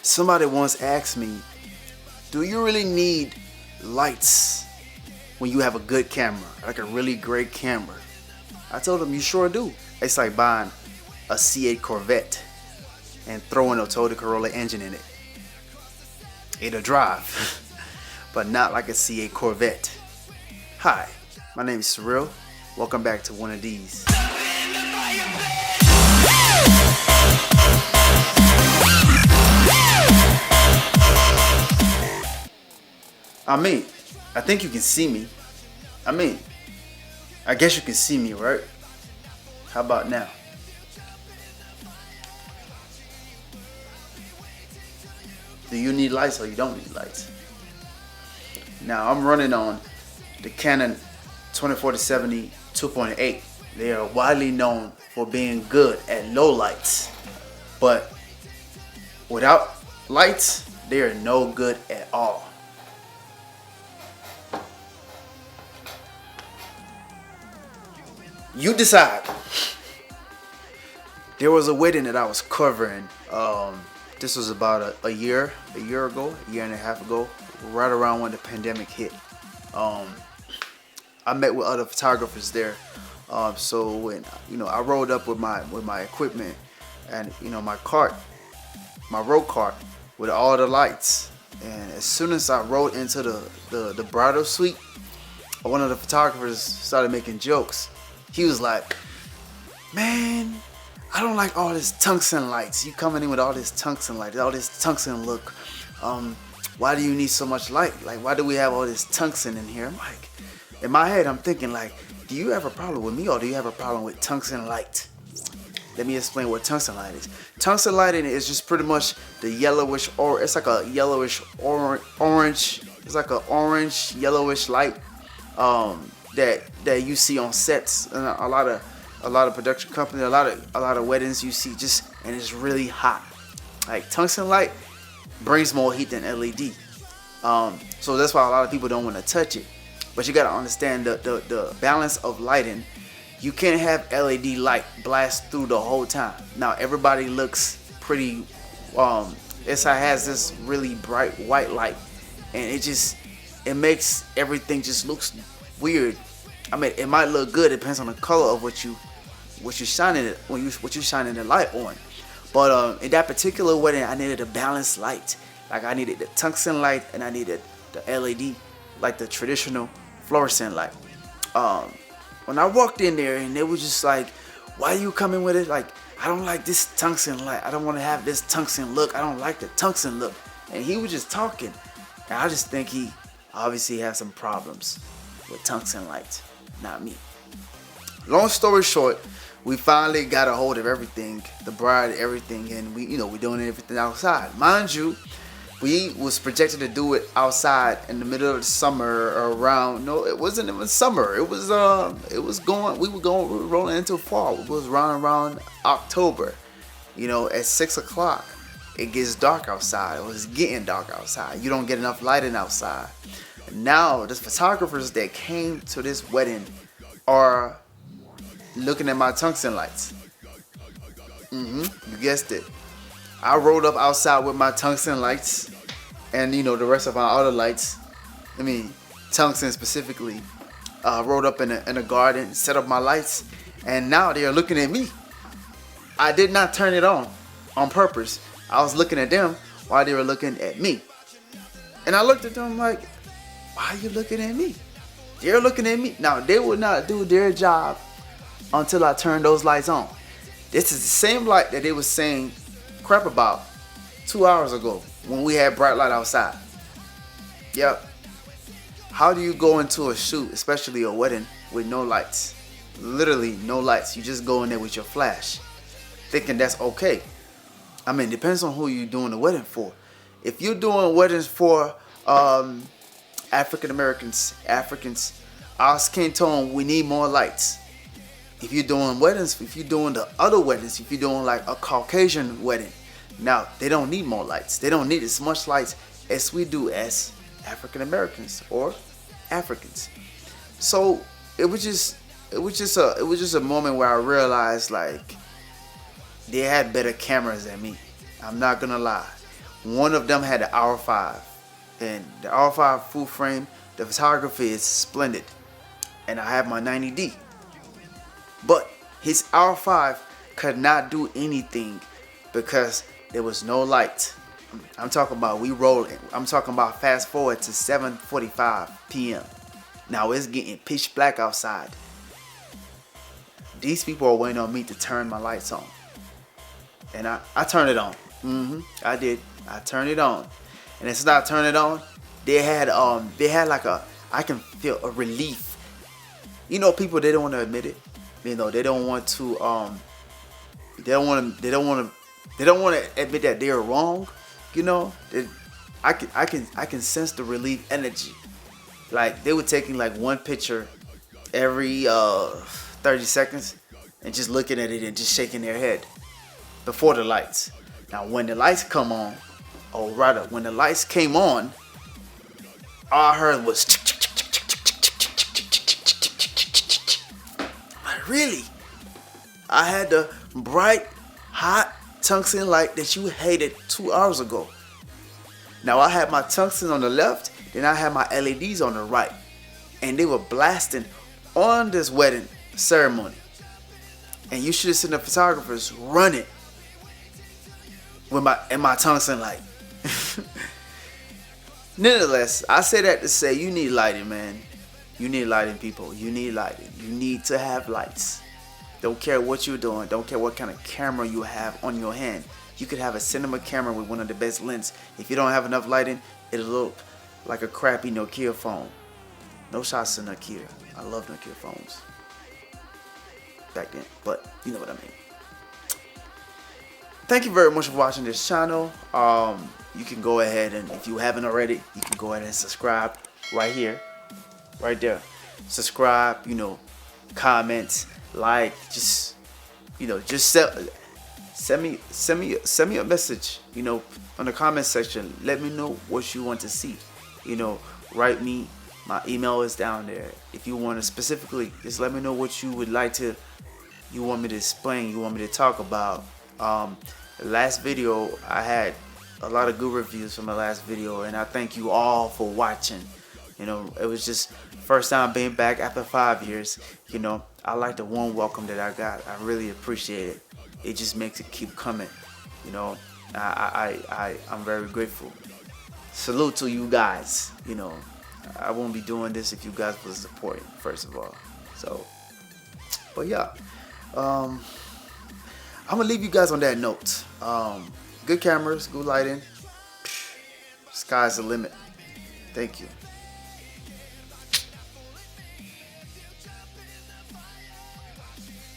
Somebody once asked me, do you really need lights when you have a good camera, like a really great camera? I told them, you sure do. It's like buying a C8 Corvette and throwing a Toyota Corolla engine in it. It'll drive, but not like a C8 Corvette. Hi, my name is Cyril. Welcome back to one of these. I think you can see me. I guess you can see me, right? How about now? Do you need lights or you don't need lights? Now I'm running on the Canon 24-70 2.8. They are widely known for being good at low lights, but without lights, they are no good at all. You decide. There was a wedding that I was covering. This was about a year ago, a year and a half ago, right around when the pandemic hit. I met with other photographers there. So when I rolled up with my equipment and my road cart with all the lights, and as soon as I rode into the bridal suite, one of the photographers started making jokes. He was like, "Man, I don't like all this tungsten lights. You coming in with all this tungsten light, all this tungsten look. Why do you need so much light? Like, why do we have all this tungsten in here?" I'm like, in my head, I'm thinking like, do you have a problem with me or do you have a problem with tungsten light? Let me explain what tungsten light is. Tungsten lighting is just pretty much the yellowish, or it's like a yellowish orange. It's like an orange yellowish light that you see on sets and a lot of production companies, a lot of weddings you see and it's really hot. Like tungsten light brings more heat than LED. So that's why a lot of people don't want to touch it. But you gotta understand the balance of lighting. You can't have LED light blast through the whole time. Now everybody looks pretty. SI has this really bright white light, and it makes everything just looks weird. I mean, it might look good. It depends on the color of what you shining it what you shining the light on. But in that particular wedding, I needed a balanced light. Like I needed the tungsten light and I needed the LED, like the traditional fluorescent light. When I walked in there and they was just like, "Why are you coming with it?" Like, "I don't like this tungsten light. I don't want to have this tungsten look. I don't like the tungsten look." And he was just talking, and I just think he obviously has some problems with tungsten lights, not me. Long story short, we finally got a hold of everything, the bride, everything, and we doing everything outside. Mind you, we was projected to do it outside in the middle of the summer around. No, it wasn't even summer. We were rolling into fall. It was around October. At 6 o'clock, it gets dark outside. It was getting dark outside. You don't get enough lighting outside. Now, the photographers that came to this wedding are looking at my tungsten lights. You guessed it. I rolled up outside with my tungsten lights and the rest of our other lights. Tungsten specifically. Rolled up in a garden, set up my lights, and now they are looking at me. I did not turn it on purpose. I was looking at them while they were looking at me. And I looked at them like, "Why are you looking at me?" They're looking at me. Now, they would not do their job until I turned those lights on. This is the same light that they was saying crap about 2 hours ago when we had bright light outside. Yep. How do you go into a shoot, especially a wedding, with no lights? Literally no lights. You just go in there with your flash, thinking that's okay. It depends on who you're doing the wedding for. If you're doing weddings for African Americans, our skin tone, we need more lights. If you're doing weddings, if you're doing the other weddings, if you're doing like a Caucasian wedding, now they don't need more lights. They don't need as much lights as we do as African Americans or Africans. So it was just a moment where I realized like they had better cameras than me. I'm not gonna lie. One of them had the R5, and the R5 full frame, the photography is splendid, and I have my 90D. But his R5 could not do anything because there was no light. I'm talking about I'm talking about fast forward to 7:45 p.m. Now it's getting pitch black outside. These people are waiting on me to turn my lights on, and I turned it on. I did. I turned it on, and it's not turning it on. They had like I can feel a relief. You know, people, they don't want to admit it. You know, they don't want to they don't want to admit that they're wrong. You know, I can sense the relief energy. Like they were taking like one picture every 30 seconds and just looking at it and just shaking their head before the lights. Now when the lights come on, or rather when the lights came on, all I heard was like, really? I had the bright, hot tungsten light that you hated 2 hours ago. Now I had my tungsten on the left, then I had my LEDs on the right, and they were blasting on this wedding ceremony. And you should have seen the photographers running with my tungsten light. Nonetheless, I say that to say you need lighting, man. You need lighting, people. You need lighting. You need to have lights. Don't care what you're doing. Don't care what kind of camera you have on your hand. You could have a cinema camera with one of the best lenses. If you don't have enough lighting, it'll look like a crappy Nokia phone. No shots to Nokia. I love Nokia phones back then, but you know what I mean. Thank you very much for watching this channel. You can go ahead and, if you haven't already, you can go ahead and subscribe right here, right there. Subscribe, you know, comment, like, just, you know, just send me a message, you know, on the comment section. Let me know what you want to see. You know, write me. My email is down there. If you want to specifically, just let me know what you would like to, you want me to explain, you want me to talk about. The last video, I had a lot of good reviews from the last video, and I thank you all for watching. You know, it was just first time being back after 5 years. You know, I like the warm welcome that I got. I really appreciate it. It just makes it keep coming. You know, I'm very grateful. Salute to you guys. You know, I won't be doing this if you guys was supporting, first of all. So, but yeah, I'm gonna leave you guys on that note. Good cameras, good lighting. Sky's the limit. Thank you.